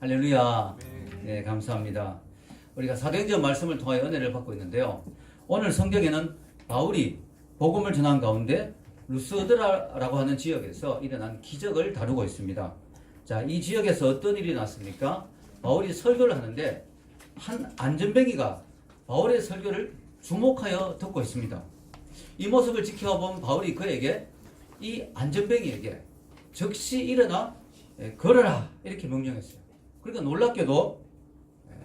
할렐루야. 네, 감사합니다. 우리가 사도행전 말씀을 통하여 은혜를 받고 있는데요. 오늘 성경에는 바울이 복음을 전한 가운데 루스드라라고 하는 지역에서 일어난 기적을 다루고 있습니다. 자, 이 지역에서 어떤 일이 났습니까? 바울이 설교를 하는데 한 안전뱅이가 바울의 설교를 주목하여 듣고 있습니다. 이 모습을 지켜본 바울이 그에게, 이 안전뱅이에게 즉시 일어나 걸어라 이렇게 명령했어요. 그러니까 놀랍게도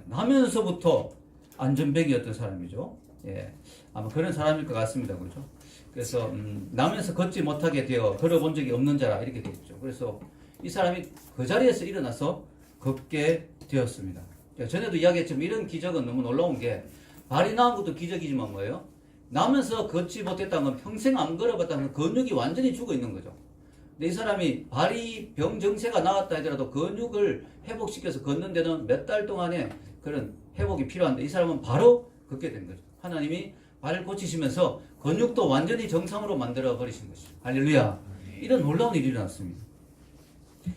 나면서부터 안전뱅이였던 사람이죠. 아마 그런 사람일 것 같습니다. 그렇죠? 그래서 나면서 걷지 못하게 되어 걸어본 적이 없는 자라 이렇게 되겠죠. 그래서 이 사람이 그 자리에서 일어나서 걷게 되었습니다. 전에도 이야기했지만 이런 기적은 너무 놀라운 게, 발이 나온 것도 기적이지만 뭐예요? 나면서 걷지 못했다는 건 평생 안 걸어봤다는 근육이 완전히 죽어 있는 거죠. 근데 이 사람이 발이 병 증세가 나왔다 하더라도 근육을 회복시켜서 걷는 데는 몇 달 동안의 그런 회복이 필요한데, 이 사람은 바로 걷게 된 거죠. 하나님이 발을 고치시면서 근육도 완전히 정상으로 만들어 버리신 것이죠. 할렐루야. 이런 놀라운 일이 일어났습니다.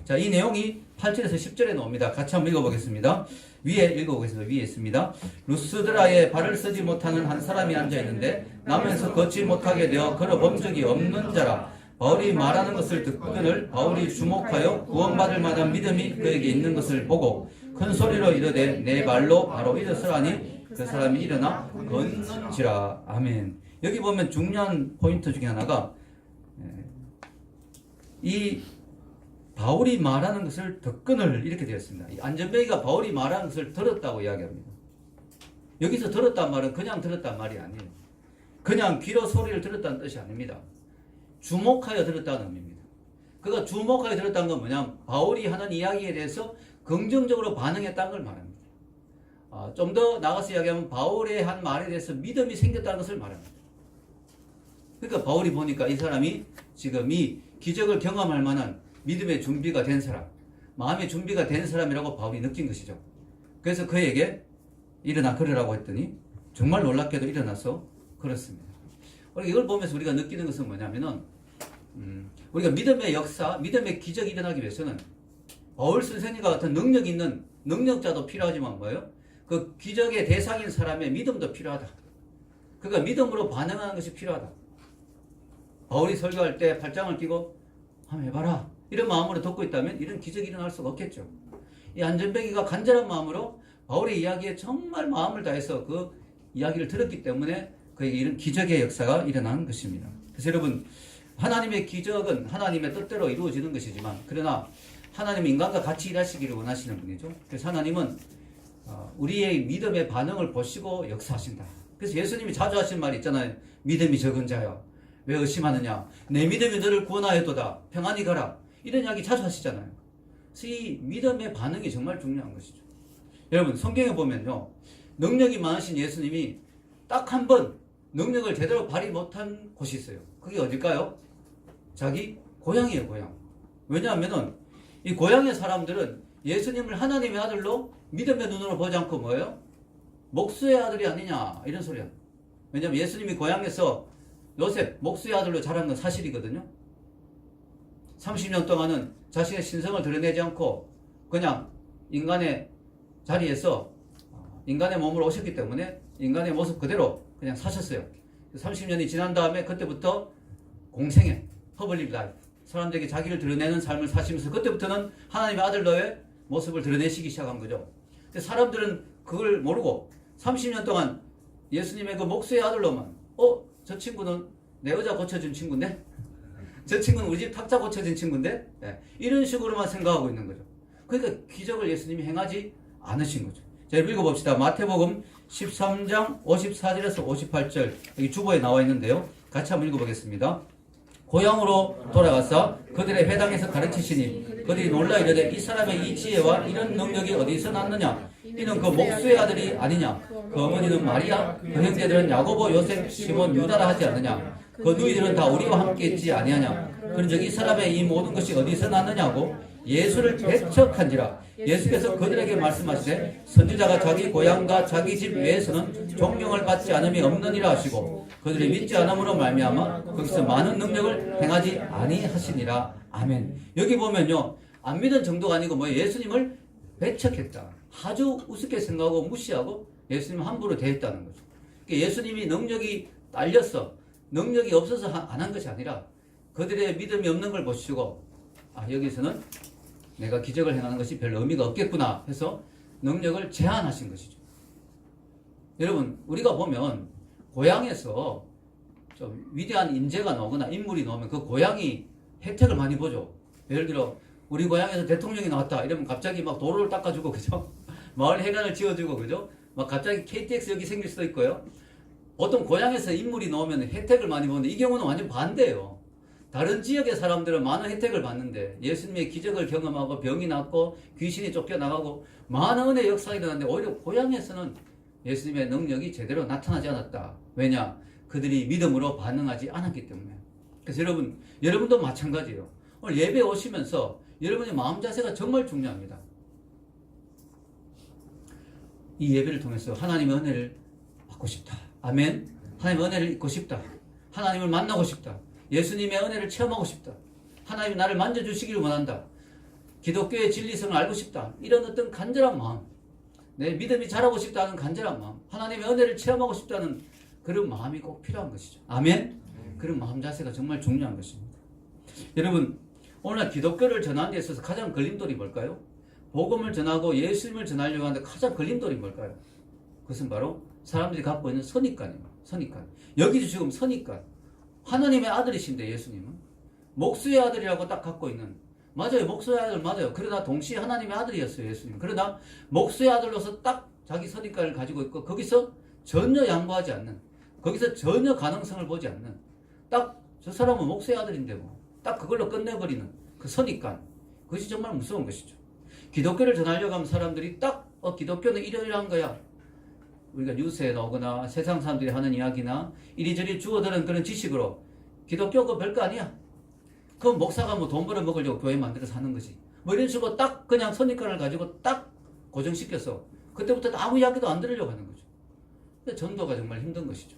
자, 이 내용이 8절에서 10절에 나옵니다. 같이 한번 읽어보겠습니다. 위에 읽어보겠습니다. 위에 있습니다. 루스드라에 발을 쓰지 못하는 한 사람이 앉아있는데 나면서 걷지 못하게 되어 걸어본 적이 없는 자라. 바울이 말하는 것을 듣거늘 바울이 주목하여 구원받을 만한 믿음이 그에게 있는 것을 보고 큰 소리로 이르되 내 발로 바로 일어서라니 그 사람이 일어나 걷는지라. 아멘. 여기 보면 중요한 포인트 중에 하나가, 이 바울이 말하는 것을 듣거늘 이렇게 되었습니다. 이 안전뱅이가 바울이 말하는 것을 들었다고 이야기합니다. 여기서 들었단 말은 그냥 들었단 말이 아니에요. 그냥 귀로 소리를 들었다는 뜻이 아닙니다. 주목하여 들었다는 의미입니다. 그가 주목하여 들었다는 건 뭐냐면 바울이 하는 이야기에 대해서 긍정적으로 반응했다는 걸 말합니다. 좀 더 나가서 이야기하면 바울의 한 말에 대해서 믿음이 생겼다는 것을 말합니다. 그러니까 바울이 보니까 이 사람이 지금 이 기적을 경험할 만한 믿음의 준비가 된 사람, 마음의 준비가 된 사람이라고 바울이 느낀 것이죠. 그래서 그에게 일어나 걸으라고 했더니 정말 놀랍게도 일어나서 걸었습니다. 이걸 보면서 우리가 느끼는 것은 뭐냐면은, 우리가 믿음의 역사, 믿음의 기적이 일어나기 위해서는 바울 선생님과 같은 능력 있는 능력자도 필요하지만 뭐예요? 그 기적의 대상인 사람의 믿음도 필요하다. 그러니까 믿음으로 반응하는 것이 필요하다. 바울이 설교할 때 팔짱을 끼고 한번 해봐라 이런 마음으로 듣고 있다면 이런 기적이 일어날 수가 없겠죠. 이 안전뱅이가 간절한 마음으로 바울의 이야기에 정말 마음을 다해서 그 이야기를 들었기 때문에 그에게 이런 기적의 역사가 일어난 것입니다. 그래서 여러분, 하나님의 기적은 하나님의 뜻대로 이루어지는 것이지만, 그러나 하나님은 인간과 같이 일하시기를 원하시는 분이죠. 그래서 하나님은 우리의 믿음의 반응을 보시고 역사하신다. 그래서 예수님이 자주 하신 말이 있잖아요. 믿음이 적은 자여 왜 의심하느냐, 내 믿음이 너를 구원하였도다, 평안히 가라, 이런 이야기 자주 하시잖아요. 그래서 이 믿음의 반응이 정말 중요한 것이죠. 여러분, 성경에 보면요, 능력이 많으신 예수님이 딱 한 번 능력을 제대로 발휘 못한 곳이 있어요. 그게 어딜까요? 자기 고향이에요. 고향. 왜냐하면은 이 고향의 사람들은 예수님을 하나님의 아들로 믿음의 눈으로 보지 않고 뭐예요? 목수의 아들이 아니냐 이런 소리야. 왜냐하면 예수님이 고향에서 요셉 목수의 아들로 자란 건 사실이거든요. 30년 동안은 자신의 신성을 드러내지 않고 그냥 인간의 자리에서 인간의 몸으로 오셨기 때문에 인간의 모습 그대로 그냥 사셨어요. 30년이 지난 다음에 그때부터 공생애, 퍼블릭 라이프, 사람들에게 자기를 드러내는 삶을 사시면서 그때부터는 하나님의 아들로의 모습을 드러내시기 시작한 거죠. 근데 사람들은 그걸 모르고 30년 동안 예수님의 그 목수의 아들로만, 저 친구는 내 의자 고쳐준 친구인데? 저 친구는 우리 집 탁자 고쳐준 친구인데? 이런 식으로만 생각하고 있는 거죠. 그러니까 기적을 예수님이 행하지 않으신 거죠. 자, 읽어봅시다. 마태복음 13장 54절에서 58절, 여기 주보에 나와 있는데요. 같이 한번 읽어보겠습니다. 고향으로 돌아가서 그들의 회당에서 가르치시니 그들이 놀라 이르되 이 사람의 이 지혜와 이런 능력이 어디서 났느냐? 이는 그 목수의 아들이 아니냐? 그 어머니는 마리아, 그 형제들은 야고보, 요셉, 시몬, 유다라 하지 않느냐? 그 누이들은 다 우리와 함께 있지 아니하냐? 그런즉 이 사람의 이 모든 것이 어디서 났느냐고 예수를 배척한지라. 예수께서 그들에게 말씀하시되 선지자가 자기 고향과 자기 집 외에서는 존경을 받지 않음이 없느니라 하시고 그들이 믿지 않음으로 말미암아 거기서 많은 능력을 행하지 아니하시니라. 아멘. 여기 보면요, 안 믿은 정도가 아니고 예수님을 배척했다. 아주 우습게 생각하고 무시하고 예수님 함부로 대했다는 거죠. 그러니까 예수님이 능력이 딸려서 능력이 없어서 안 한 것이 아니라 그들의 믿음이 없는 걸 보시고 여기서는 내가 기적을 행하는 것이 별 의미가 없겠구나 해서 능력을 제한하신 것이죠. 여러분 우리가 보면 고향에서 좀 위대한 인재가 나오거나 인물이 나오면 그 고향이 혜택을 많이 보죠. 예를 들어 우리 고향에서 대통령이 나왔다 이러면 갑자기 막 도로를 닦아주고 그죠? 마을 해관을 지어주고 그죠? 막 갑자기 KTX 여기 생길 수도 있고요. 보통 고향에서 인물이 나오면 혜택을 많이 보는데 이 경우는 완전 반대예요. 다른 지역의 사람들은 많은 혜택을 받는데 예수님의 기적을 경험하고 병이 낫고 귀신이 쫓겨나가고 많은 은혜의 역사가 일어났는데 오히려 고향에서는 예수님의 능력이 제대로 나타나지 않았다. 왜냐? 그들이 믿음으로 반응하지 않았기 때문에. 그래서 여러분도 마찬가지예요. 오늘 예배 오시면서 여러분의 마음 자세가 정말 중요합니다. 이 예배를 통해서 하나님의 은혜를 받고 싶다. 아멘. 하나님의 은혜를 입고 싶다. 하나님을 만나고 싶다. 예수님의 은혜를 체험하고 싶다. 하나님이 나를 만져주시기를 원한다. 기독교의 진리성을 알고 싶다. 이런 어떤 간절한 마음, 내 믿음이 자라고 싶다는 간절한 마음, 하나님의 은혜를 체험하고 싶다는 그런 마음이 꼭 필요한 것이죠. 아멘. 그런 마음 자세가 정말 중요한 것입니다. 여러분 오늘 기독교를 전하는 데 있어서 가장 걸림돌이 뭘까요? 복음을 전하고 예수님을 전하려고 하는데 가장 걸림돌이 뭘까요? 그것은 바로 사람들이 갖고 있는 선입관이에요. 선입관. 여기도 지금 선입관. 하나님의 아들이신데 예수님은 목수의 아들이라고 딱 갖고 있는, 맞아요. 목수의 아들 맞아요. 그러나 동시에 하나님의 아들이었어요. 예수님. 그러나 목수의 아들로서 딱 자기 선입관을 가지고 있고 거기서 전혀 양보하지 않는, 거기서 전혀 가능성을 보지 않는, 딱 저 사람은 목수의 아들인데 뭐 딱 그걸로 끝내버리는 그 선입관. 그것이 정말 무서운 것이죠. 기독교를 전하려고 하면 사람들이 딱 기독교는 이러이러한 거야. 우리가 뉴스에 나오거나 세상 사람들이 하는 이야기나 이리저리 주워드는 그런 지식으로 기독교가 별거 아니야. 그럼 목사가 뭐 돈 벌어 먹으려고 교회 만들어서 하는 거지. 뭐 이런 식으로 딱 그냥 선입관을 가지고 딱 고정시켜서 그때부터 아무 이야기도 안 들으려고 하는 거죠. 근데 전도가 정말 힘든 것이죠.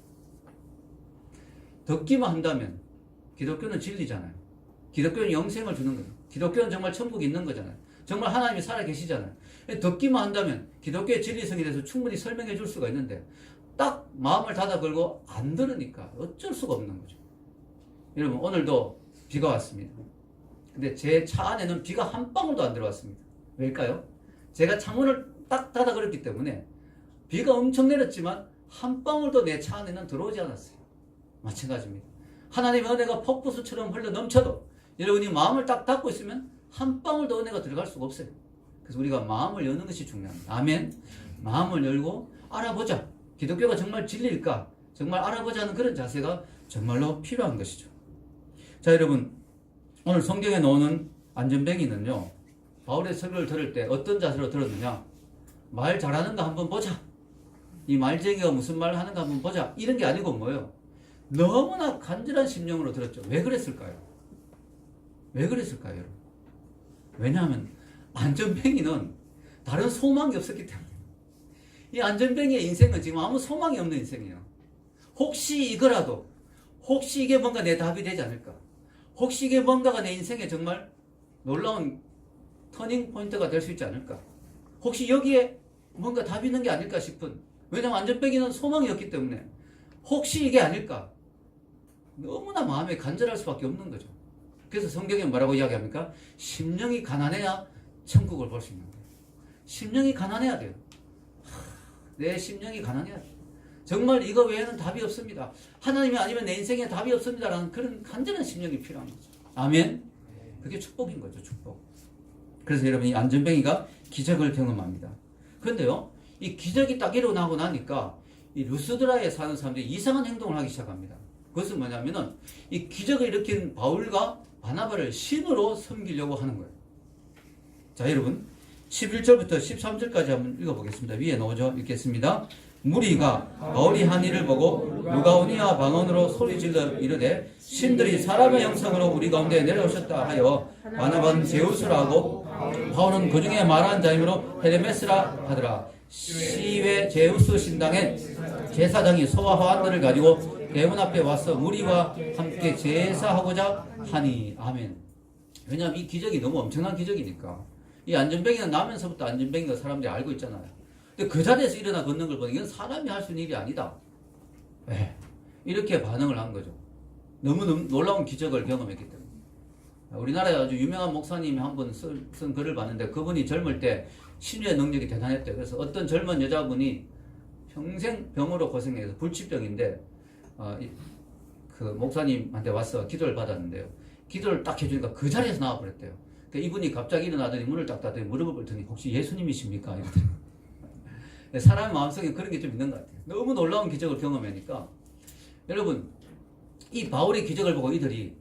듣기만 한다면 기독교는 진리잖아요. 기독교는 영생을 주는 거예요. 기독교는 정말 천국이 있는 거잖아요. 정말 하나님이 살아계시잖아요. 듣기만 한다면 기독교의 진리성에 대해서 충분히 설명해 줄 수가 있는데 딱 마음을 닫아 걸고 안 들으니까 어쩔 수가 없는 거죠. 여러분 오늘도 비가 왔습니다. 근데 제 차 안에는 비가 한 방울도 안 들어왔습니다. 왜일까요? 제가 창문을 딱 닫아 걸었기 때문에 비가 엄청 내렸지만 한 방울도 내 차 안에는 들어오지 않았어요. 마찬가지입니다. 하나님의 은혜가 폭포수처럼 흘러 넘쳐도 여러분이 마음을 딱 닫고 있으면 한 방울도 은혜가 들어갈 수가 없어요. 그래서 우리가 마음을 여는 것이 중요합니다. 아멘. 마음을 열고 알아보자. 기독교가 정말 진리일까? 정말 알아보자는 그런 자세가 정말로 필요한 것이죠. 자, 여러분 오늘 성경에 나오는 안전뱅이는요, 바울의 설교를 들을 때 어떤 자세로 들었느냐? 말 잘하는가 한번 보자. 이 말쟁이가 무슨 말을 하는가 한번 보자. 이런 게 아니고 뭐예요? 너무나 간절한 심령으로 들었죠. 왜 그랬을까요? 왜 그랬을까요, 여러분? 왜냐하면 안전뱅이는 다른 소망이 없었기 때문에. 이 안전뱅이의 인생은 지금 아무 소망이 없는 인생이에요. 혹시 이거라도, 혹시 이게 뭔가 내 답이 되지 않을까? 혹시 이게 뭔가가 내 인생에 정말 놀라운 터닝 포인트가 될 수 있지 않을까? 혹시 여기에 뭔가 답이 있는 게 아닐까 싶은, 왜냐하면 안전뱅이는 소망이 없기 때문에 혹시 이게 아닐까? 너무나 마음에 간절할 수밖에 없는 거죠. 그래서 성경에 뭐라고 이야기합니까? 심령이 가난해야 천국을 볼 수 있는 거예요. 심령이 가난해야 돼요. 내 심령이 가난해야 돼요. 정말 이거 외에는 답이 없습니다. 하나님이 아니면 내 인생에 답이 없습니다라는 그런 간절한 심령이 필요한 거죠. 아멘. 그게 축복인 거죠. 축복. 그래서 여러분 이 안전뱅이가 기적을 경험합니다. 그런데요, 이 기적이 딱 일어나고 나니까 이 루스드라에 사는 사람들이 이상한 행동을 하기 시작합니다. 그것은 뭐냐면은 이 기적을 일으킨 바울과 바나바를 신으로 섬기려고 하는 거예요. 자, 여러분 11절부터 13절까지 한번 읽어보겠습니다. 위에 나오죠? 읽겠습니다. 무리가 바울이 한 일을 보고 루가오니아 방언으로 소리질러 이르되 신들이 사람의 형상으로 우리 가운데 내려오셨다 하여 바나바는 제우스라 하고 바울은 그 중에 말한 자이므로 헤르메스라 하더라. 시외 제우스 신당에 제사장이 소와 화환들을 가지고 대문 앞에 와서 무리와 함께 제사하고자 하니. 아멘. 왜냐하면 이 기적이 너무 엄청난 기적이니까 이 안전뱅이는 나면서부터 안전뱅이가 사람들이 알고 있잖아요. 근데 그 자리에서 일어나 걷는 걸 보니 이건 사람이 할 수 있는 일이 아니다. 네. 이렇게 반응을 한 거죠. 너무 놀라운 기적을 경험했기 때문에. 우리나라에 아주 유명한 목사님이 한 번 쓴 글을 봤는데 그분이 젊을 때 신유의 능력이 대단했대요. 그래서 어떤 젊은 여자분이 평생 병으로 고생해서 불치병인데 그 목사님한테 와서 기도를 받았는데요. 기도를 딱 해주니까 그 자리에서 나와버렸대요. 그러니까 이분이 갑자기 일어나더니 문을 딱 닫더니 무릎을 꿇더니 혹시 예수님이십니까? 이러더니 사람의 마음속에 그런 게 좀 있는 것 같아요. 너무 놀라운 기적을 경험하니까 여러분 이 바울의 기적을 보고 이들이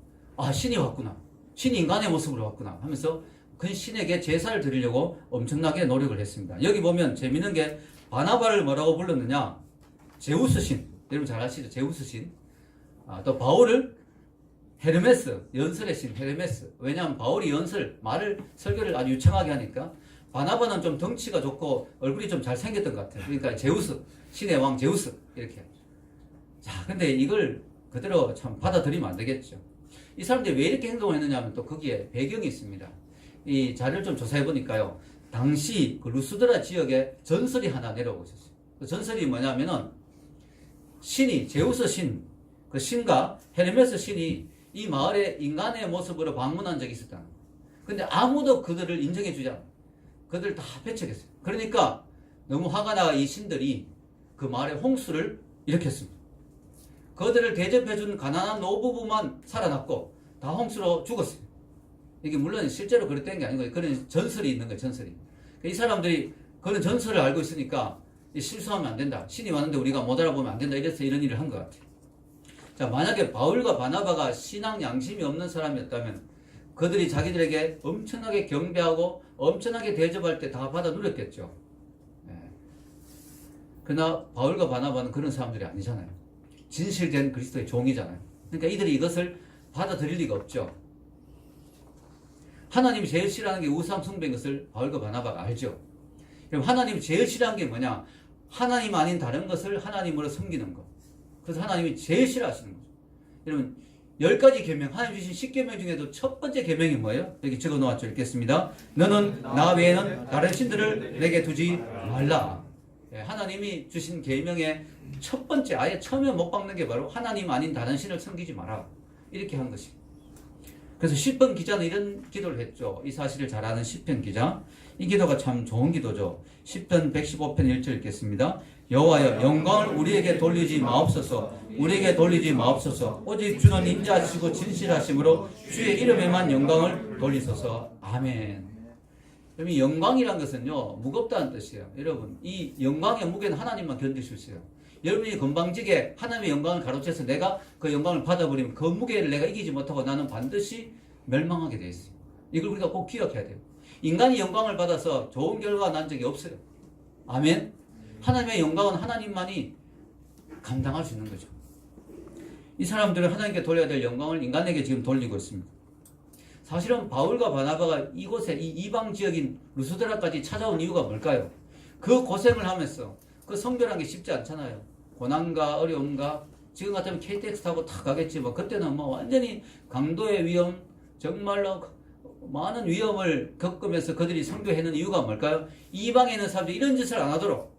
신이 왔구나. 신이 인간의 모습으로 왔구나 하면서 그 신에게 제사를 드리려고 엄청나게 노력을 했습니다. 여기 보면 재밌는 게 바나바를 뭐라고 불렀느냐? 제우스 신. 여러분 잘 아시죠? 제우스 신. 또 바울을 헤르메스, 연설의 신 헤르메스. 왜냐하면 바울이 설교를 아주 유창하게 하니까 바나바는 좀 덩치가 좋고 얼굴이 좀 잘생겼던 것 같아요. 그러니까 제우스, 신의 왕 제우스 이렇게. 자, 근데 이걸 그대로 참 받아들이면 안 되겠죠. 이 사람들이 왜 이렇게 행동을 했느냐 하면 또 거기에 배경이 있습니다. 이 자료를 좀 조사해 보니까요. 당시 그 루스드라 지역에 전설이 하나 내려오고 있었어요. 그 전설이 뭐냐면은 신이, 제우스 신, 그 신과 헤르메스 신이 이 마을에 인간의 모습으로 방문한 적이 있었다. 근데 아무도 그들을 인정해 주지 않아요. 그들을 다 배척했어요. 그러니까 너무 화가 나 이 신들이 그 마을에 홍수를 일으켰습니다. 그들을 대접해준 가난한 노부부만 살아났고 다 홍수로 죽었어요. 이게 물론 실제로 그랬다는 게 아니고 그런 전설이 있는 거예요. 전설이. 이 사람들이 그런 전설을 알고 있으니까 실수하면 안 된다. 신이 왔는데 우리가 못 알아보면 안 된다. 이래서 이런 일을 한 것 같아요. 자, 만약에 바울과 바나바가 신앙 양심이 없는 사람이었다면 그들이 자기들에게 엄청나게 경배하고 엄청나게 대접할 때 다 받아 누렸겠죠. 그러나 바울과 바나바는 그런 사람들이 아니잖아요. 진실된 그리스도의 종이잖아요. 그러니까 이들이 이것을 받아들일 리가 없죠. 하나님이 제일 싫어하는 게 우상 숭배인 것을 바울과 바나바가 알죠. 그럼 하나님이 제일 싫어하는 게 뭐냐? 하나님 아닌 다른 것을 하나님으로 섬기는 것. 그래서 하나님이 제일 싫어하시는 거죠. 여러분 10가지 계명, 하나님 주신 10계명 중에도 첫 번째 계명이 뭐예요? 여기 적어놓았죠. 읽겠습니다. 너는 나 외에는 다른 신들을 내게 두지 말라. 하나님이 주신 계명의 첫 번째, 아예 처음에 못 박는 게 바로 하나님 아닌 다른 신을 섬기지 마라. 이렇게 한 것이. 그래서 시편 기자는 이런 기도를 했죠. 이 사실을 잘 아는 시편 기자. 이 기도가 참 좋은 기도죠. 시편 115편 1절 읽겠습니다. 여호와여 영광을 우리에게 돌리지 마옵소서. 우리에게 돌리지 마옵소서. 오직 주는 인자하시고 진실하심으로 주의 이름에만 영광을 돌리소서. 아멘. 그럼 이 영광이란 것은요 무겁다는 뜻이에요. 여러분 이 영광의 무게는 하나님만 견딜 수 있어요. 여러분이 건방지게 하나님의 영광을 가로채서 내가 그 영광을 받아버리면 그 무게를 내가 이기지 못하고 나는 반드시 멸망하게 돼 있어요. 이걸 우리가 꼭 기억해야 돼요. 인간이 영광을 받아서 좋은 결과가 난 적이 없어요. 아멘. 하나님의 영광은 하나님만이 감당할 수 있는 거죠. 이 사람들은 하나님께 돌려야 될 영광을 인간에게 지금 돌리고 있습니다. 사실은 바울과 바나바가 이곳에 이 이방 지역인 루스드라까지 찾아온 이유가 뭘까요? 그 고생을 하면서 그 성별한 게 쉽지 않잖아요. 고난과 어려움과 지금 같으면 KTX 타고 탁 가겠지. 그때는 완전히 강도의 위험, 정말로 많은 위험을 겪으면서 그들이 선교하는 이유가 뭘까요? 이방에 있는 사람들이 이런 짓을 안 하도록,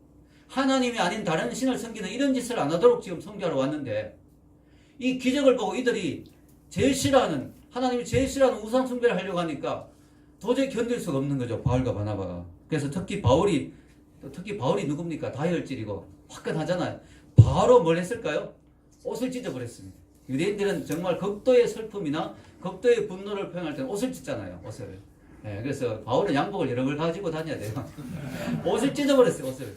하나님이 아닌 다른 신을 섬기는 이런 짓을 안 하도록 지금 선교하러 왔는데 이 기적을 보고 이들이 제일 싫어하는, 하나님이 제일 싫어하는 우상 숭배를 하려고 하니까 도저히 견딜 수가 없는 거죠. 바울과 바나바가. 그래서 특히 바울이 누굽니까? 다혈질이고 화끈하잖아요. 바로 뭘 했을까요? 옷을 찢어버렸습니다. 유대인들은 정말 극도의 슬픔이나 극도의 분노를 표현할 때는 옷을 찢잖아요. 옷을. 그래서 바울은 양복을 여러 벌 가지고 다녀야 돼요. 옷을 찢어버렸어요. 옷을.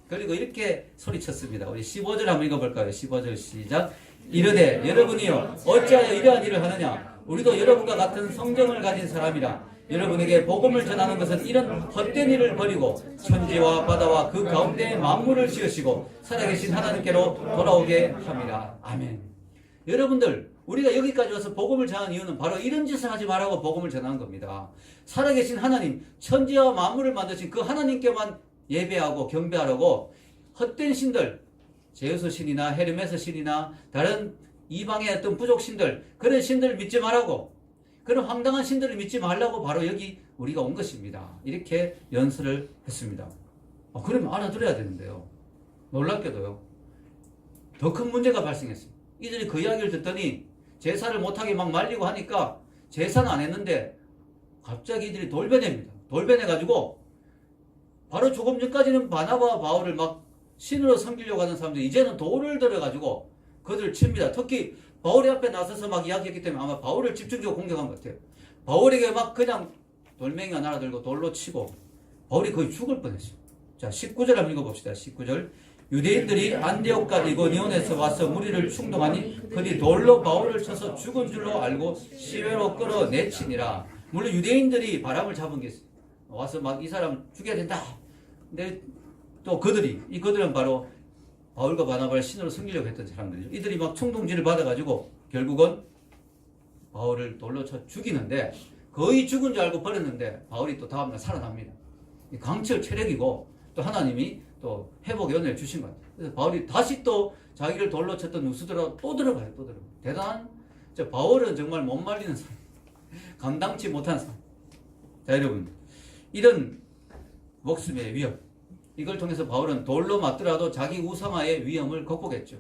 그리고 이렇게 소리쳤습니다. 우리 15절 한번 읽어볼까요? 15절 시작. 이르되 여러분이요 어찌하여 이러한 일을 하느냐? 우리도 여러분과 같은 성정을 가진 사람이라. 여러분에게 복음을 전하는 것은 이런 헛된 일을 버리고 천지와 바다와 그 가운데 만물을 지으시고 살아계신 하나님께로 돌아오게 함이라. 아멘. 여러분들, 우리가 여기까지 와서 복음을 전하는 이유는 바로 이런 짓을 하지 말라고 복음을 전하는 겁니다. 살아계신 하나님, 천지와 만물을 만드신 그 하나님께만 예배하고 경배하라고 헛된 신들, 제우스 신이나 헤르메스 신이나 다른 이방의 어떤 부족 신들, 그런 신들을 믿지 말라고, 그런 황당한 신들을 믿지 말라고 바로 여기 우리가 온 것입니다. 이렇게 연설을 했습니다. 그러면 알아들어야 되는데요. 놀랍게도요. 더 큰 문제가 발생했어요. 이들이 그 이야기를 듣더니 제사를 못하게 막 말리고 하니까 제사는 안 했는데 갑자기 이들이 돌변합니다. 돌변해가지고 바로 조금 전까지는 바나바와 바울을 막 신으로 섬기려고 하는 사람들이 이제는 돌을 들어가지고 그들을 칩니다. 특히 바울의 앞에 나서서 막 이야기했기 때문에 아마 바울을 집중적으로 공격한 것 같아요. 바울에게 막 그냥 돌멩이가 날아들고 돌로 치고 바울이 거의 죽을 뻔했어요. 자, 19절 한번 읽어봅시다. 19절. 유대인들이 안디옥과 이고니온에서 와서 무리를 충동하니 그들이 돌로 바울을 쳐서 죽은 줄로 알고 시외로 끌어내치니라. 물론 유대인들이 바람을 잡은 게 있어요. 와서 막 이 사람 죽여야 된다. 근데 또 그들은 바로 바울과 바나바를 신으로 섬기려고 했던 사람들이죠. 이들이 막 충동질을 받아가지고 결국은 바울을 돌로 쳐 죽이는데 거의 죽은 줄 알고 버렸는데 바울이 또 다음날 살아납니다. 강철 체력이고 또 하나님이 또 회복의 은혜를 주신 것 같아요. 그래서 바울이 다시 또 자기를 돌로 쳤던 누수들하고 또 들어가요. 대단한, 바울은 정말 못 말리는 사람, 감당치 못한 사람. 자, 여러분, 이런 목숨의 위험, 이걸 통해서 바울은 돌로 맞더라도 자기 우상화의 위험을 극복했죠.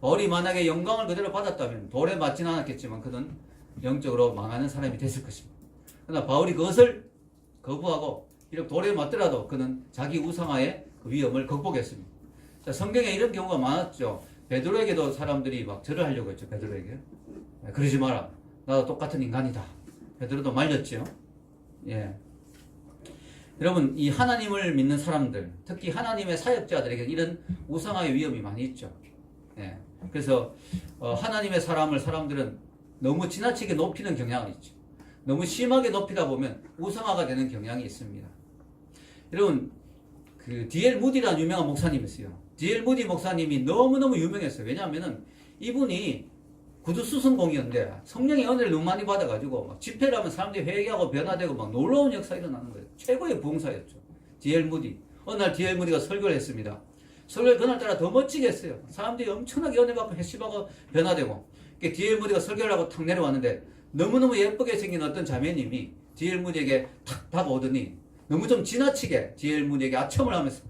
바울이 만약에 영광을 그대로 받았다면 돌에 맞지는 않았겠지만 그는 영적으로 망하는 사람이 됐을 것입니다. 그러나 바울이 그것을 거부하고 비록 돌에 맞더라도 그는 자기 우상화의 그 위험을 극복했습니다. 자, 성경에 이런 경우가 많았죠. 베드로에게도 사람들이 막 절을 하려고 했죠. 베드로에게. 그러지 마라. 나도 똑같은 인간이다. 베드로도 말렸죠. 예. 여러분, 이 하나님을 믿는 사람들, 특히 하나님의 사역자들에게 이런 우상화의 위험이 많이 있죠. 예. 그래서 하나님의 사람들은 너무 지나치게 높이는 경향이 있죠. 너무 심하게 높이다 보면 우상화가 되는 경향이 있습니다. 여러분, 그 D.L. 무디라는 유명한 목사님이 있어요. D.L. 무디 목사님이 너무너무 유명했어요. 왜냐하면은 이분이 구두수성공이었는데 성령의 은혜를 너무 많이 받아가지고 막 집회를 하면 사람들이 회개하고 변화되고 막 놀라운 역사가 일어나는 거예요. 최고의 부흥사였죠. D.L. 무디. 어느 날 D.L. 무디가 설교를 했습니다. 설교를 그날따라 더 멋지게 했어요. 사람들이 엄청나게 은혜 받고 회심하고 변화되고. D.L. 무디가 설교를 하고 탁 내려왔는데 너무너무 예쁘게 생긴 어떤 자매님이 D.L. 무디에게 탁 다가오더니 너무 좀 지나치게 D.L. 무디에게 아첨을 하면서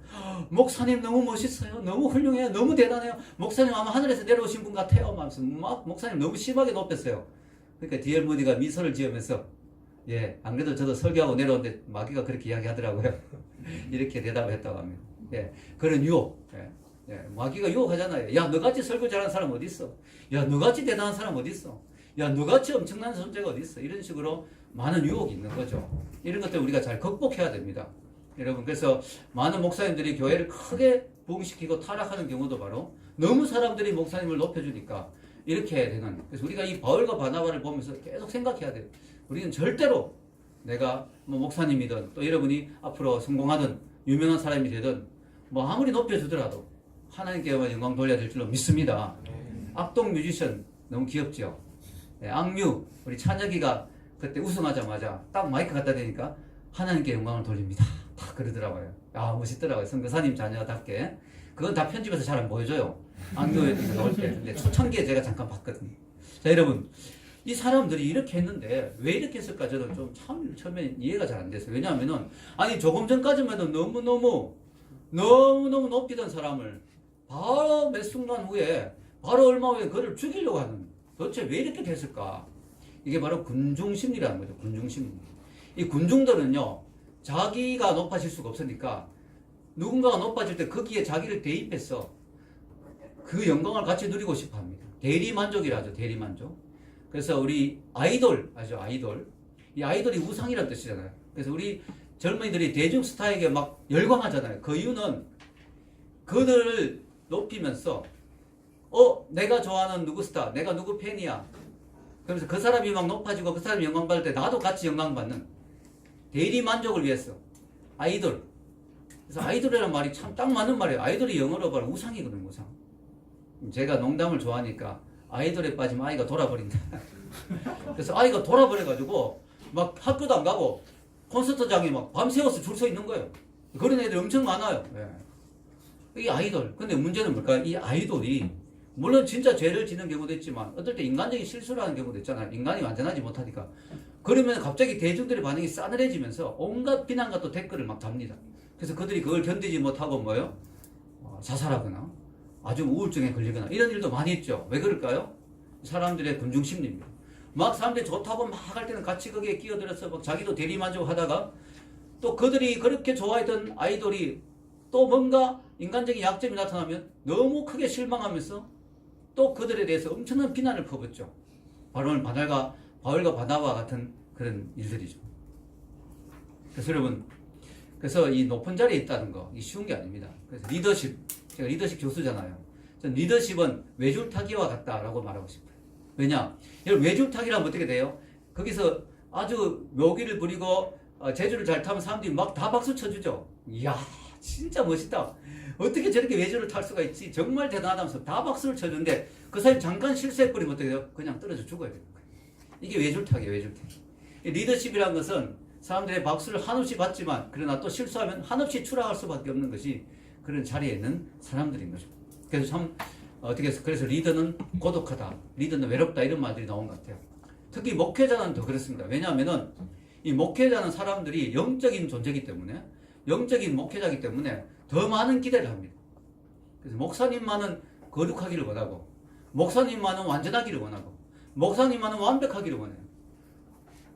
목사님 너무 멋있어요. 너무 훌륭해요. 너무 대단해요. 목사님 아마 하늘에서 내려오신 분 같아요. 하면서 막 목사님 너무 심하게 높였어요. 그러니까 D.L. 무디가 미소를 지으면서 안 그래도 저도 설교하고 내려오는데 마귀가 그렇게 이야기하더라고요. 이렇게 대답을 했다고 합니다. 그런 유혹. 마귀가 유혹하잖아요. 야, 너같이 설교 잘하는 사람 어디 있어? 야, 너같이 대단한 사람 어디 있어? 야, 너같이 엄청난 존재가 어디 있어? 이런 식으로 많은 유혹이 있는 거죠. 이런 것들 우리가 잘 극복해야 됩니다. 여러분, 그래서 많은 목사님들이 교회를 크게 부흥시키고 타락하는 경우도 바로 너무 사람들이 목사님을 높여주니까 이렇게 되는. 그래서 우리가 이 바울과 바나바를 보면서 계속 생각해야 돼요. 우리는 절대로 내가 뭐 목사님이든 또 여러분이 앞으로 성공하든 유명한 사람이 되든 뭐 아무리 높여주더라도 하나님께만 영광 돌려야 될 줄로 믿습니다. 악동 뮤지션 너무 귀엽죠? 악뮤 우리 찬혁이가 그때 우승하자마자 딱 마이크 갖다 대니까 하나님께 영광을 돌립니다. 딱 그러더라고요. 아, 멋있더라고요. 선교사님 자녀답게. 그건 다 편집해서 잘 안 보여줘요. 악뮤에 나올 때. 근데 초창기에 제가 잠깐 봤거든요. 자, 여러분. 이 사람들이 이렇게 했는데 왜 이렇게 했을까 저는 좀 참 처음에 이해가 잘 안 됐어요. 왜냐하면은 아니 조금 전까지만 해도 너무너무 높이던 사람을 바로 몇 순간 후에 바로 얼마 후에 그를 죽이려고 하는 도대체 왜 이렇게 됐을까? 이게 바로 군중심리라는 거죠. 군중심리. 이 군중들은요 자기가 높아질 수가 없으니까 누군가가 높아질 때 거기에 자기를 대입해서 그 영광을 같이 누리고 싶어 합니다. 대리만족이라 하죠. 대리만족. 그래서 우리 아이돌 아죠? 아이돌. 이 아이돌이 우상이라는 뜻이잖아요. 그래서 우리 젊은이들이 대중스타에게 막 열광하잖아요. 그 이유는 그들을 높이면서 내가 좋아하는 누구 스타, 내가 누구 팬이야. 그러면서 그 사람이 막 높아지고 그 사람이 영광 받을 때 나도 같이 영광 받는 대리 만족을 위해서 아이돌. 그래서 아이돌이라는 말이 참 딱 맞는 말이에요. 아이돌이 영어로 바로 우상이거든요. 우상. 제가 농담을 좋아하니까 아이돌에 빠지면 아이가 돌아버린다. 그래서 아이가 돌아버려가지고 막 학교도 안 가고 콘서트장에 막 밤새워서 줄 서 있는 거예요. 그런 애들이 엄청 많아요. 이 아이돌. 근데 문제는 뭘까? 이 아이돌이 물론 진짜 죄를 지는 경우도 있지만 어떨 때 인간적인 실수를 하는 경우도 있잖아요. 인간이 완전하지 못하니까. 그러면 갑자기 대중들의 반응이 싸늘해지면서 온갖 비난과 또 댓글을 막 답니다. 그래서 그들이 그걸 견디지 못하고 뭐요? 자살하거나 아주 우울증에 걸리거나 이런 일도 많이 있죠. 왜 그럴까요? 사람들의 군중심리입니다. 막 사람들이 좋다고 막 할 때는 같이 거기에 끼어들어서 막 자기도 대리만족하다가 또 그들이 그렇게 좋아했던 아이돌이 또 뭔가 인간적인 약점이 나타나면 너무 크게 실망하면서 또 그들에 대해서 엄청난 비난을 퍼붓죠. 바울과 바나바와 같은 그런 일들이죠. 그래서 여러분, 그래서 이 높은 자리에 있다는 거, 이 쉬운 게 아닙니다. 그래서 리더십, 제가 리더십 교수잖아요. 전 리더십은 외줄타기와 같다라고 말하고 싶어요. 왜냐? 여러분, 외줄타기라면 어떻게 돼요? 거기서 아주 묘기를 부리고 제주를 잘 타면 사람들이 막 다 박수 쳐주죠. 이야, 진짜 멋있다. 어떻게 저렇게 외줄을 탈 수가 있지? 정말 대단하다면서 다 박수를 쳐주는데 그 사람이 잠깐 실수해버리면 어떻게 돼요? 그냥 떨어져 죽어야 돼요. 이게 외줄타기예요, 외줄타기. 리더십이라는 것은 사람들의 박수를 한없이 받지만 그러나 또 실수하면 한없이 추락할 수밖에 없는 것이 그런 자리에 있는 사람들인 거죠. 그래서 참 어떻게 해서 그래서 리더는 고독하다, 리더는 외롭다 이런 말들이 나온 것 같아요. 특히 목회자는 더 그렇습니다. 왜냐하면은 이 목회자는 사람들이 영적인 존재이기 때문에 영적인 목회자이기 때문에 더 많은 기대를 합니다. 그래서 목사님만은 거룩하기를 원하고 목사님만은 완전하기를 원하고 목사님만은 완벽하기를 원해요.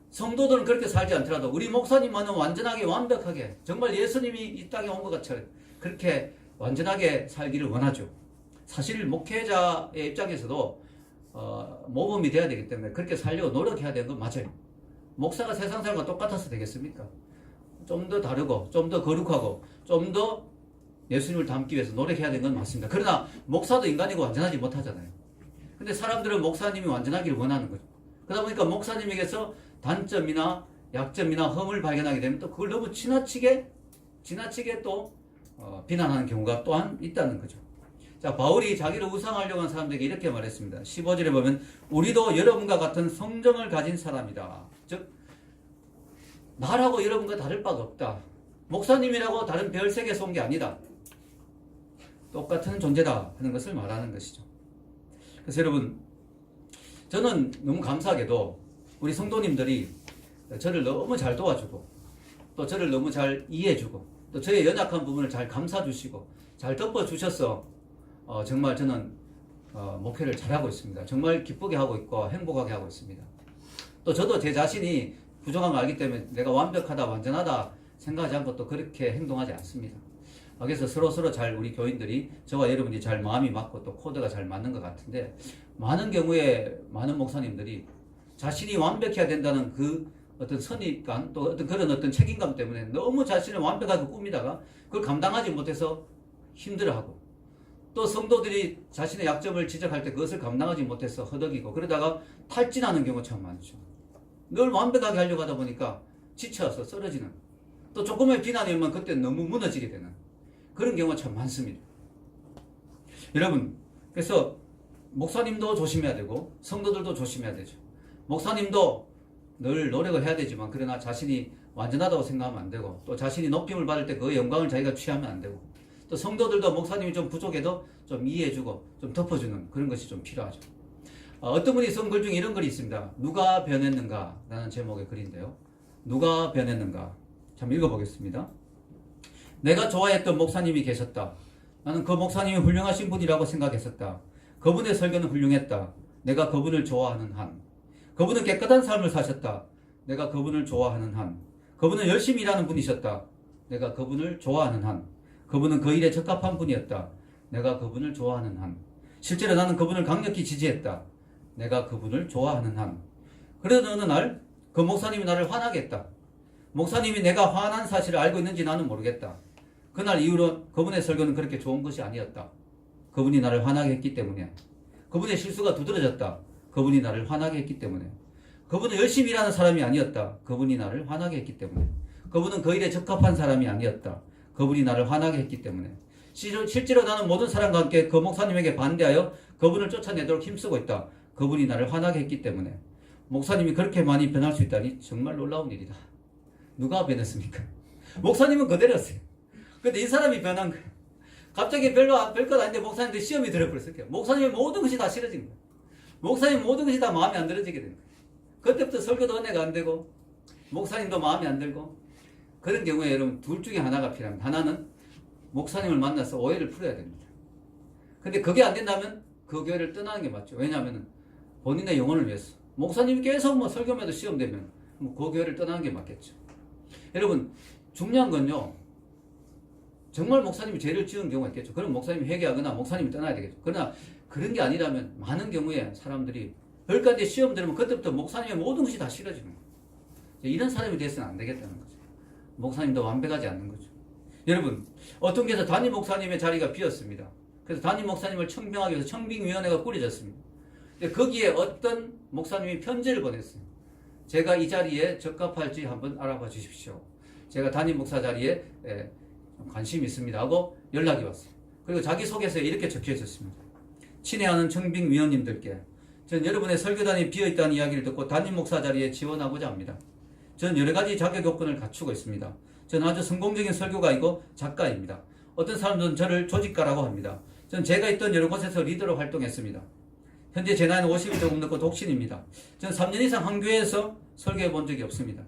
성도들은 그렇게 살지 않더라도 우리 목사님만은 완전하게 완벽하게 정말 예수님이 이 땅에 온 것 같이 그렇게 완전하게 살기를 원하죠. 사실 목회자의 입장에서도 모범이 돼야 되기 때문에 그렇게 살려고 노력해야 되는 건 맞아요. 목사가 세상 사람과 똑같아서 되겠습니까? 좀 더 다르고 좀 더 거룩하고 좀 더 예수님을 닮기 위해서 노력해야 되는 건 맞습니다. 그러나 목사도 인간이고 완전하지 못하잖아요. 근데 사람들은 목사님이 완전하기를 원하는 거죠. 그러다 보니까 목사님에게서 단점이나 약점이나 흠을 발견하게 되면 또 그걸 너무 지나치게 또 비난하는 경우가 또한 있다는 거죠. 자, 바울이 자기를 우상하려고 하는 사람들에게 이렇게 말했습니다. 15절에 보면 우리도 여러분과 같은 성정을 가진 사람이다. 즉 나라고 여러분과 다를 바가 없다. 목사님이라고 다른 별세계에서 온 게 아니다. 똑같은 존재다 하는 것을 말하는 것이죠. 그래서 여러분, 저는 너무 감사하게도 우리 성도님들이 저를 너무 잘 도와주고 또 저를 너무 잘 이해해주고 또 저의 연약한 부분을 잘 감싸주시고 잘 덮어주셔서 정말 저는 목회를 잘하고 있습니다. 정말 기쁘게 하고 있고 행복하게 하고 있습니다. 또 저도 제 자신이 부족한 걸 알기 때문에 내가 완벽하다 완전하다 생각하지 않고 또 그렇게 행동하지 않습니다. 그래서 서로 잘 우리 교인들이 저와 여러분이 잘 마음이 맞고 또 코드가 잘 맞는 것 같은데 많은 경우에 많은 목사님들이 자신이 완벽해야 된다는 그 어떤 선입관 또 어떤 그런 어떤 책임감 때문에 너무 자신을 완벽하게 꾸미다가 그걸 감당하지 못해서 힘들어하고 또 성도들이 자신의 약점을 지적할 때 그것을 감당하지 못해서 허덕이고 그러다가 탈진하는 경우가 참 많죠. 늘 완벽하게 하려고 하다 보니까 지쳐서 쓰러지는 또 조금의 비난이 오면 그때 너무 무너지게 되는 그런 경우가 참 많습니다. 여러분, 그래서 목사님도 조심해야 되고 성도들도 조심해야 되죠. 목사님도 늘 노력을 해야 되지만 그러나 자신이 완전하다고 생각하면 안 되고 또 자신이 높임을 받을 때 그 영광을 자기가 취하면 안 되고 또 성도들도 목사님이 좀 부족해도 좀 이해해주고 좀 덮어주는 그런 것이 좀 필요하죠. 어떤 분이 쓴 글 중에 이런 글이 있습니다. 누가 변했는가 라는 제목의 글인데요. 누가 변했는가 참 읽어보겠습니다. 내가 좋아했던 목사님이 계셨다. 나는 그 목사님이 훌륭하신 분이라고 생각했었다. 그분의 설교는 훌륭했다. 내가 그분을 좋아하는 한. 그분은 깨끗한 삶을 사셨다. 내가 그분을 좋아하는 한. 그분은 열심히 일하는 분이셨다. 내가 그분을 좋아하는 한. 그분은 그 일에 적합한 분이었다. 내가 그분을 좋아하는 한. 실제로 나는 그분을 강력히 지지했다. 내가 그분을 좋아하는 한. 그러던 어느 날 그 목사님이 나를 화나게 했다. 목사님이 내가 화난 사실을 알고 있는지 나는 모르겠다. 그날 이후로 그분의 설교는 그렇게 좋은 것이 아니었다. 그분이 나를 화나게 했기 때문에. 그분의 실수가 두드러졌다. 그분이 나를 화나게 했기 때문에. 그분은 열심히 일하는 사람이 아니었다. 그분이 나를 화나게 했기 때문에. 그분은 그 일에 적합한 사람이 아니었다. 그분이 나를 화나게 했기 때문에. 실제로 나는 모든 사람과 함께 그 목사님에게 반대하여 그분을 쫓아내도록 힘쓰고 있다. 그분이 나를 화나게 했기 때문에. 목사님이 그렇게 많이 변할 수 있다니 정말 놀라운 일이다. 누가 변했습니까? 목사님은 그대로였어요. 근데 이 사람이 변한 거예요. 갑자기 별것 아닌데 목사님들 시험이 들어버렸어요. 목사님의 모든 것이 다 싫어진 거예요. 목사님 모든 것이 다 마음에 안 들어지게 된 거예요. 그때부터 설교도 은혜가 안 되고 목사님도 마음에 안 들고 그런 경우에 여러분 둘 중에 하나가 필요합니다. 하나는 목사님을 만나서 오해를 풀어야 됩니다. 근데 그게 안 된다면 그 교회를 떠나는 게 맞죠. 왜냐하면 본인의 영혼을 위해서 목사님이 계속 뭐 설교마다 시험되면 뭐 그 교회를 떠나는 게 맞겠죠. 여러분 중요한 건요, 정말 목사님이 죄를 지은 경우가 있겠죠. 그럼 목사님이 회개하거나 목사님이 떠나야 되겠죠. 그러나 그런 게 아니라면 많은 경우에 사람들이 별까지 시험 들으면 그때부터 목사님의 모든 것이 다 싫어지는 거예요. 이런 사람이 돼서는 안 되겠다는 거죠. 목사님도 완벽하지 않는 거죠. 여러분 어떤 교회에서 담임 목사님의 자리가 비었습니다. 그래서 담임 목사님을 청빙하기 위해서 청빙위원회가 꾸려졌습니다. 거기에 어떤 목사님이 편지를 보냈어요. 제가 이 자리에 적합할지 한번 알아봐 주십시오. 제가 담임 목사 자리에 관심이 있습니다 하고 연락이 왔어요. 그리고 자기소개서에 이렇게 적혀 있었습니다. 친애하는 청빙위원님들께 전 여러분의 설교단이 비어있다는 이야기를 듣고 담임 목사 자리에 지원하고자 합니다. 전 여러 가지 자격 요건을 갖추고 있습니다. 저는 아주 성공적인 설교가이고 작가입니다. 어떤 사람들은 저를 조직가라고 합니다. 전 제가 있던 여러 곳에서 리더로 활동했습니다. 현재 제 나이는 50이 조금 넘고 독신입니다. 전 3년 이상 한 교회에서 설교해 본 적이 없습니다.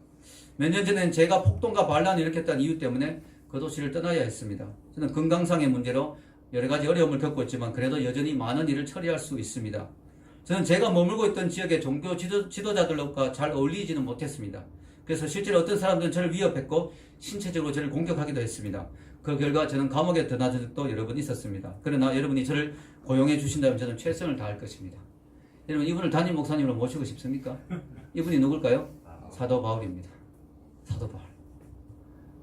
몇 년 전엔 제가 폭동과 반란을 일으켰다는 이유 때문에 그 도시를 떠나야 했습니다. 저는 건강상의 문제로 여러 가지 어려움을 겪고 있지만 그래도 여전히 많은 일을 처리할 수 있습니다. 저는 제가 머물고 있던 지역의 종교 지도자들과 잘 어울리지는 못했습니다. 그래서 실제로 어떤 사람들은 저를 위협했고 신체적으로 저를 공격하기도 했습니다. 그 결과 저는 감옥에 들어간 적도 여러 번 있었습니다. 그러나 여러분이 저를 고용해 주신다면 저는 최선을 다할 것입니다. 여러분 이분을 담임 목사님으로 모시고 싶습니까? 이분이 누굴까요? 사도 바울입니다. 사도 바울.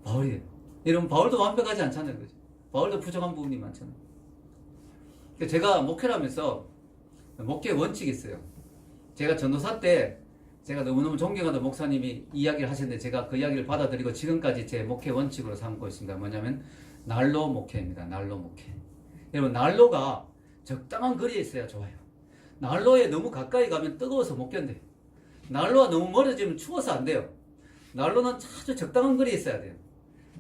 바울이에요. 여러분 바울도 완벽하지 않잖아요. 그죠? 바울도 부족한 부분이 많잖아요. 제가 목회를 하면서 목회 원칙이 있어요. 제가 전도사 때 제가 너무너무 존경하던 목사님이 이야기를 하셨는데 제가 그 이야기를 받아들이고 지금까지 제 목회 원칙으로 삼고 있습니다. 뭐냐면 난로 목회입니다. 난로 목회. 여러분 난로가 적당한 거리에 있어야 좋아요. 난로에 너무 가까이 가면 뜨거워서 못 견뎌요. 난로가 너무 멀어지면 추워서 안 돼요. 난로는 아주 적당한 거리에 있어야 돼요.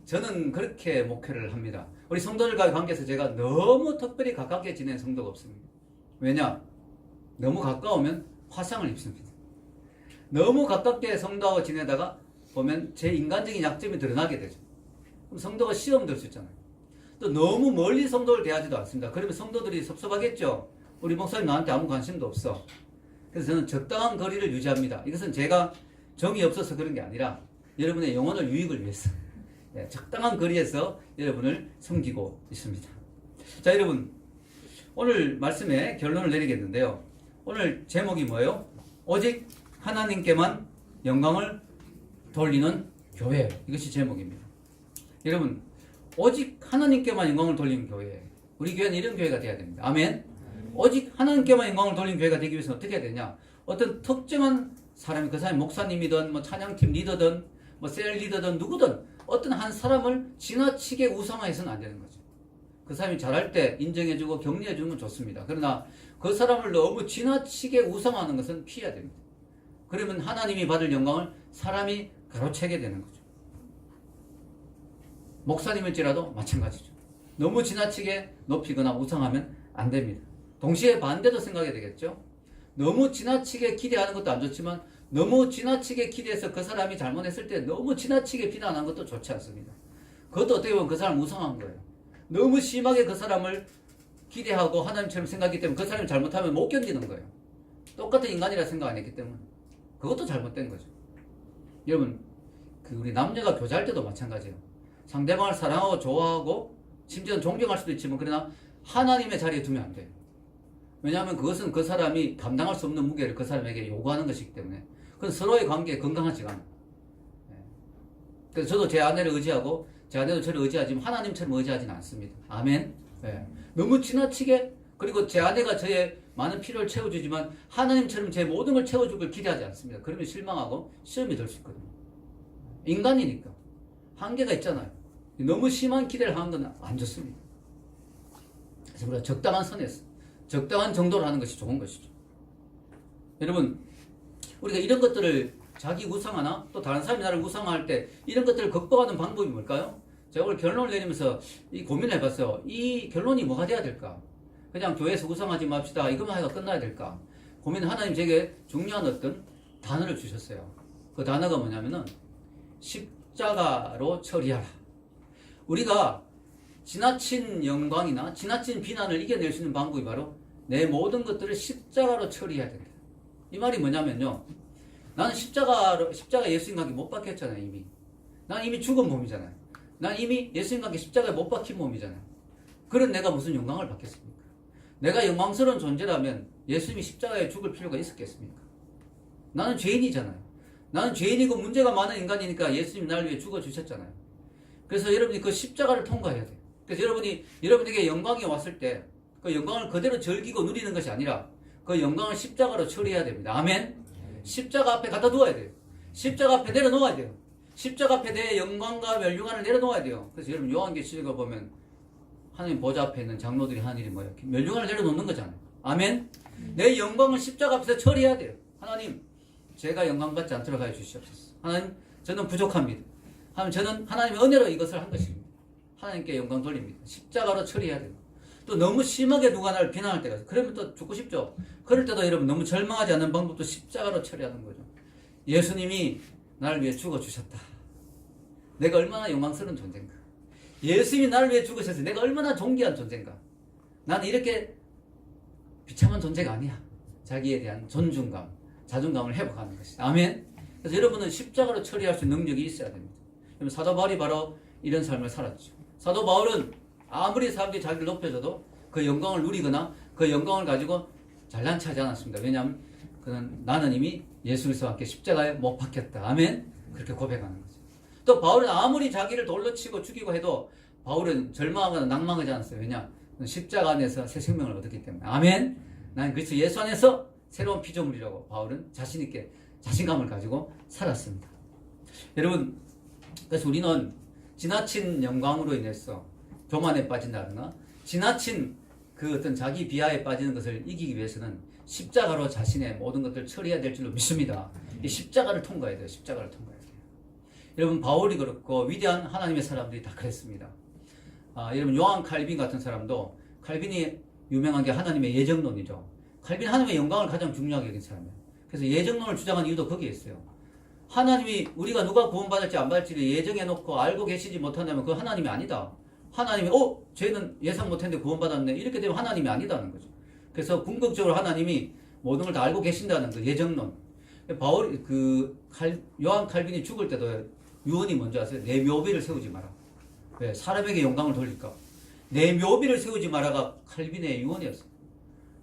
저는 그렇게 목회를 합니다. 우리 성도들과의 관계에서 제가 너무 특별히 가깝게 지낸 성도가 없습니다. 왜냐? 너무 가까우면 화상을 입습니다. 너무 가깝게 성도하고 지내다가 보면 제 인간적인 약점이 드러나게 되죠. 그럼 성도가 시험 들 수 있잖아요. 또 너무 멀리 성도를 대하지도 않습니다. 그러면 성도들이 섭섭하겠죠. 우리 목사님 나한테 아무 관심도 없어. 그래서 저는 적당한 거리를 유지합니다. 이것은 제가 정이 없어서 그런 게 아니라 여러분의 영혼을 유익을 위해서 적당한 거리에서 여러분을 섬기고 있습니다. 자, 여러분 오늘 말씀에 결론을 내리겠는데요. 오늘 제목이 뭐예요? 오직 하나님께만 영광을 돌리는 교회. 이것이 제목입니다. 여러분 오직 하나님께만 영광을 돌리는 교회. 우리 교회는 이런 교회가 되어야 됩니다. 아멘. 오직 하나님께만 영광을 돌리는 교회가 되기 위해서는 어떻게 해야 되냐? 어떤 특정한 사람이, 그 사람이 목사님이든 뭐 찬양팀 리더든 뭐 셀 리더든 누구든 어떤 한 사람을 지나치게 우상화해서는 안 되는 거죠. 그 사람이 잘할 때 인정해주고 격려해주면 좋습니다. 그러나 그 사람을 너무 지나치게 우상화하는 것은 피해야 됩니다. 그러면 하나님이 받을 영광을 사람이 가로채게 되는 거죠. 목사님일지라도 마찬가지죠. 너무 지나치게 높이거나 우상하면 안 됩니다. 동시에 반대도 생각해야 되겠죠. 너무 지나치게 기대하는 것도 안 좋지만 너무 지나치게 기대해서 그 사람이 잘못했을 때 너무 지나치게 비난하는 것도 좋지 않습니다. 그것도 어떻게 보면 그 사람을 우상한 거예요. 너무 심하게 그 사람을 기대하고 하나님처럼 생각하기 때문에 그 사람이 잘못하면 못 견디는 거예요. 똑같은 인간이라 생각 안 했기 때문에. 그것도 잘못된 거죠. 여러분, 우리 남녀가 교제할 때도 마찬가지예요. 상대방을 사랑하고 좋아하고 심지어는 존경할 수도 있지만 그러나 하나님의 자리에 두면 안 돼요. 왜냐하면 그것은 그 사람이 감당할 수 없는 무게를 그 사람에게 요구하는 것이기 때문에 그건 서로의 관계에 건강하지가 않아요. 그래서 저도 제 아내를 의지하고 제 아내도 저를 의지하지만 하나님처럼 의지하지는 않습니다. 아멘. 네. 너무 지나치게, 그리고 제 아내가 저의 많은 필요를 채워주지만 하나님처럼 제 모든 걸 채워줄 걸 기대하지 않습니다. 그러면 실망하고 시험이 들 수 있거든요. 인간이니까 한계가 있잖아요. 너무 심한 기대를 하는 건 안 좋습니다. 그래서 우리가 적당한 선에서 적당한 정도로 하는 것이 좋은 것이죠. 여러분, 우리가 이런 것들을 자기 우상하나 또 다른 사람이 나를 우상할 때 이런 것들을 극복하는 방법이 뭘까요? 제가 오늘 결론을 내리면서 이 고민을 해봤어요. 이 결론이 뭐가 돼야 될까? 그냥 교회에서 우상하지 맙시다 이것만 해서 끝나야 될까? 고민은 하나님 제게 중요한 어떤 단어를 주셨어요. 그 단어가 뭐냐면은 십자가로 처리하라. 우리가 지나친 영광이나 지나친 비난을 이겨낼 수 있는 방법이 바로 내 모든 것들을 십자가로 처리해야 된다. 이 말이 뭐냐면요. 나는 십자가 예수님과 함께 못 박혔잖아요, 이미. 난 이미 죽은 몸이잖아요. 난 이미 예수님과 함께 십자가에 못 박힌 몸이잖아요. 그런 내가 무슨 영광을 받겠습니까? 내가 영광스러운 존재라면 예수님이 십자가에 죽을 필요가 있었겠습니까? 나는 죄인이잖아요. 나는 죄인이고 문제가 많은 인간이니까 예수님 나를 위해 죽어주셨잖아요. 그래서 여러분이 그 십자가를 통과해야 돼요. 그래서 여러분에게 영광이 왔을 때 그 영광을 그대로 즐기고 누리는 것이 아니라 그 영광을 십자가로 처리해야 됩니다. 아멘? 십자가 앞에 갖다 두어야 돼요. 십자가 앞에 내려놓아야 돼요. 십자가 앞에 내 영광과 멸류관을 내려놓아야 돼요. 그래서 여러분 요한계시록에 보면 하나님 보좌 앞에 있는 장로들이 하는 일이 뭐예요? 멸류관을 내려놓는 거잖아요. 아멘? 내 영광을 십자가 앞에서 처리해야 돼요. 하나님, 제가 영광 받지 않도록 하여 주시옵소서. 하나님, 저는 부족합니다. 하나님, 저는 하나님의 은혜로 이것을 한 것입니다. 하나님께 영광 돌립니다. 십자가로 처리해야 돼요. 또 너무 심하게 누가 나를 비난할 때가 있어요. 그러면 또 죽고 싶죠. 그럴 때도 여러분 너무 절망하지 않는 방법도 십자가로 처리하는 거죠. 예수님이 나를 위해 죽어주셨다. 내가 얼마나 영광스러운 존재인가. 예수님이 나를 위해 죽으셔서 내가 얼마나 존귀한 존재인가. 나는 이렇게 비참한 존재가 아니야. 자기에 대한 존중감, 자존감을 회복하는 것이. 아멘. 그래서 여러분은 십자가로 처리할 수 있는 능력이 있어야 됩니다. 사도 바울이 바로 이런 삶을 살았죠. 사도 바울은 아무리 사람들이 자기를 높여줘도 그 영광을 누리거나 그 영광을 가지고 잘난 체하지 않았습니다. 왜냐하면 나는 이미 예수 그리스도와 함께 십자가에 못 박혔다. 아멘. 그렇게 고백하는 거죠. 또 바울은 아무리 자기를 돌로 치고 죽이고 해도 바울은 절망하거나 낭망하지 않았어요. 왜냐? 십자가 안에서 새 생명을 얻었기 때문에. 아멘. 나는 그리스도 예수 안에서 새로운 피조물이라고 바울은 자신 있게 자신감을 가지고 살았습니다. 여러분, 그래서 우리는 지나친 영광으로 인해서 교만에 빠진다거나 지나친 그 어떤 자기 비하에 빠지는 것을 이기기 위해서는 십자가로 자신의 모든 것들을 처리해야 될 줄로 믿습니다. 이 십자가를 통과해야 돼요. 십자가를 통과해야 돼요. 여러분, 바울이 그렇고 위대한 하나님의 사람들이 다 그랬습니다. 여러분, 요한 칼빈 같은 사람도, 칼빈이 유명한 게 하나님의 예정론이죠. 칼빈 하나님의 영광을 가장 중요하게 여긴 사람이에요. 그래서 예정론을 주장한 이유도 거기에 있어요. 하나님이 우리가 누가 구원받을지 안 받을지를 예정해놓고 알고 계시지 못한다면 그 하나님이 아니다. 하나님이 쟤는 예상 못했는데 구원받았네. 이렇게 되면 하나님이 아니다는 거죠. 그래서 궁극적으로 하나님이 모든 걸 다 알고 계신다는 그 예정론. 요한 칼빈이 죽을 때도 유언이 뭔지 아세요? 내 묘비를 세우지 마라. 왜? 사람에게 영광을 돌릴까? 내 묘비를 세우지 마라가 칼빈의 유언이었어요.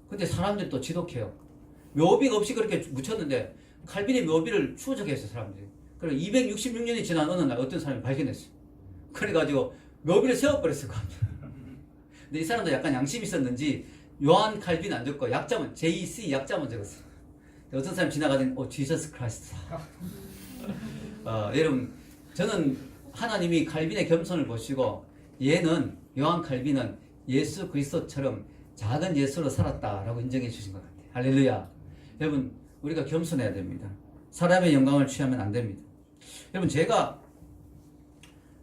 근데 사람들이 또 지독해요. 묘비가 없이 그렇게 묻혔는데 칼빈의 묘비를 추적했어요, 사람들이. 그리고 266년이 지난 어느 날 어떤 사람이 발견했어요. 그래가지고 묘비를 세워버렸을 것 같아요. 근데 이 사람도 약간 양심이 있었는지 요한 칼빈 안 적고 약자만, JC 약자만 적었어요. 어떤 사람 지나가더니 지저스 크라이스트. 여러분, 저는 하나님이 칼빈의 겸손을 보시고 요한 칼빈은 예수 그리스도처럼 작은 예수로 살았다라고 인정해 주신 것 같아요. 할렐루야. 여러분, 우리가 겸손해야 됩니다. 사람의 영광을 취하면 안 됩니다. 여러분,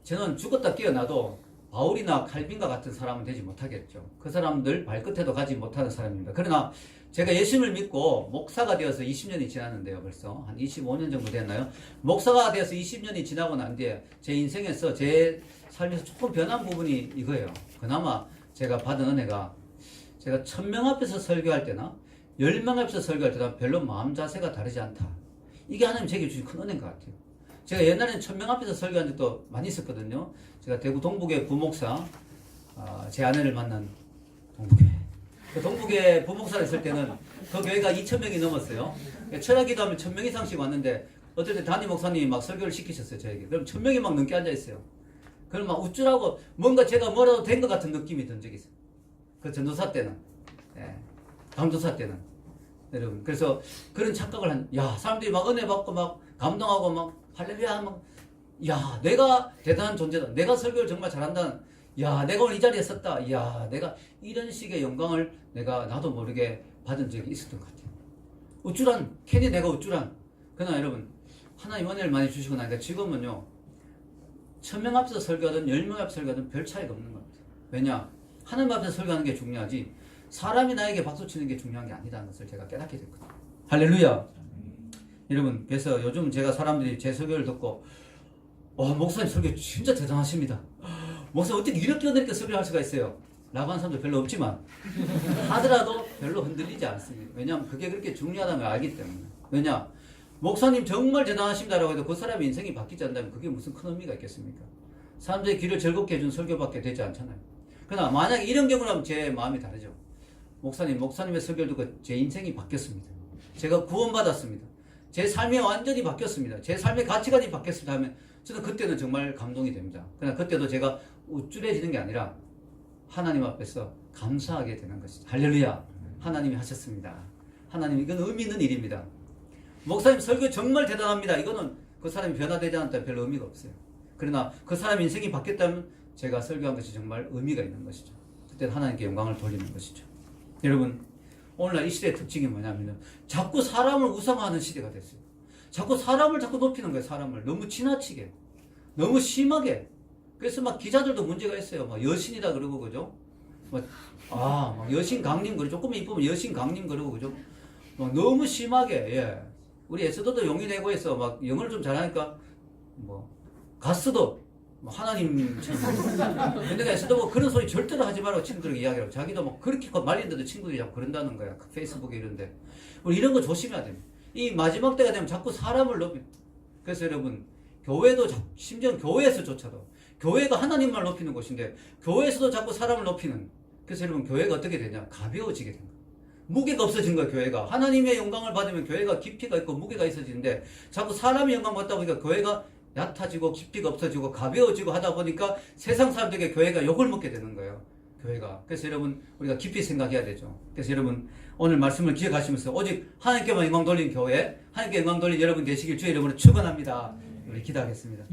저는 죽었다 깨어나도 바울이나 칼빈과 같은 사람은 되지 못하겠죠. 그 사람들 발끝에도 가지 못하는 사람입니다. 그러나 제가 예수님을 믿고 목사가 되어서 20년이 지났는데요. 벌써 한 25년 정도 됐나요? 목사가 되어서 20년이 지나고 난 뒤에 제 인생에서 제 삶에서 조금 변한 부분이 이거예요. 그나마 제가 받은 은혜가, 제가 1000명 앞에서 설교할 때나 10명 앞에서 설교할 때나 별로 마음 자세가 다르지 않다. 이게 하나님 제게 주신 큰 은혜인 것 같아요. 제가 옛날에는 1000명 앞에서 설교한 적도 많이 있었거든요. 제가 대구 동북의 부목사, 제 아내를 만난 동북교회. 그 동북의 부목사를 했을 때는 그 교회가 2000명이 넘었어요. 철학기도 하면 1000명 이상씩 왔는데 어떨 때 담임 목사님이 막 설교를 시키셨어요, 저에게. 그럼 1000명이 막 넘게 앉아있어요. 그럼 막 우쭐하고 뭔가 제가 뭐라도 된 것 같은 느낌이 든 적이 있어요. 그 전도사 때는. 강도사 때는. 여러분, 그래서 그런 착각을 사람들이 막 은혜 받고 막 감동하고 막 할렐루야 막, 내가 대단한 존재다. 내가 설교를 정말 잘한다. 내가 오늘 이 자리에 섰다. 내가 이런 식의 영광을 나도 모르게 받은 적이 있었던 것 같아요. 괜히 내가 우쭐한. 그러나 여러분, 하나님 은혜를 많이 주시고 나니까 지금은요, 1000명 앞에서 설교하든 10명 앞에서 설교하든 별 차이가 없는 것 같아요. 왜냐? 하나님 앞에서 설교하는 게 중요하지 사람이 나에게 박수 치는 게 중요한 게 아니다는 것을 제가 깨닫게 됐거든요. 할렐루야. 여러분, 그래서 요즘 제가 사람들이 제 설교를 듣고 와, 목사님 설교 진짜 대단하십니다. 목사님 어떻게 이렇게 설교할 수가 있어요? 라고 하는 사람도 별로 없지만 하더라도 별로 흔들리지 않습니다. 왜냐하면 그게 그렇게 중요하다는 걸 알기 때문에. 왜냐? 목사님 정말 대단하십니다라고 해도 그 사람의 인생이 바뀌지 않는다면 그게 무슨 큰 의미가 있겠습니까? 사람들의 귀를 즐겁게 해준 설교밖에 되지 않잖아요. 그러나 만약에 이런 경우라면 제 마음이 다르죠. 목사님의 설교를 듣고 제 인생이 바뀌었습니다. 제가 구원받았습니다. 제 삶이 완전히 바뀌었습니다. 제 삶의 가치관이 바뀌었습니다 하면 저는 그때는 정말 감동이 됩니다. 그러나 그때도 제가 우쭐해지는 게 아니라 하나님 앞에서 감사하게 되는 것이죠. 할렐루야. 하나님이 하셨습니다. 하나님, 이건 의미 있는 일입니다. 목사님 설교 정말 대단합니다. 이거는 그 사람이 변화되지 않았다면 별 의미가 없어요. 그러나 그 사람 인생이 바뀌었다면 제가 설교한 것이 정말 의미가 있는 것이죠. 그때는 하나님께 영광을 돌리는 것이죠. 여러분, 오늘날 이 시대의 특징이 뭐냐면 자꾸 사람을 우상화하는 시대가 됐어요. 자꾸 사람을 자꾸 높이는 거예요. 사람을 너무 지나치게, 너무 심하게. 그래서 막 기자들도 문제가 있어요. 막 여신이다 그러고, 그죠? 막 여신 강림 그러고, 조금 이쁘면 여신 강림 그러고, 그죠? 막 너무 심하게, 예. 우리 에스더도 용이 내고해서 막 영어를 좀 잘하니까 가스도 하나님처럼. 근데 에스더 그런 소리 절대로 하지 말라고 친구들에게 이야기하고, 자기도 그렇게 말리는데도 친구들이 자꾸 그런다는 거야. 페이스북에 이런데. 우리 이런 거 조심해야 됩니다. 이 마지막 때가 되면 자꾸 사람을 높이. 그래서 여러분, 교회도 심지어 교회에서조차도 교회가 하나님만 높이는 곳인데 교회에서도 자꾸 사람을 높이는. 그래서 여러분, 교회가 어떻게 되냐? 가벼워지게 된 거예요. 무게가 없어진 거예요. 교회가 하나님의 영광을 받으면 교회가 깊이가 있고 무게가 있어지는데 자꾸 사람의 영광 받다 보니까 교회가 얕아지고 깊이가 없어지고 가벼워지고 하다 보니까 세상 사람들에게 교회가 욕을 먹게 되는 거예요. 교회가. 그래서 여러분, 우리가 깊이 생각해야 되죠. 그래서 여러분, 오늘 말씀을 기억하시면서 오직 하나님께만 영광 돌린 교회, 하나님께 영광 돌린 여러분 되시길 주의 이름으로 축원합니다. 우리 기도하겠습니다.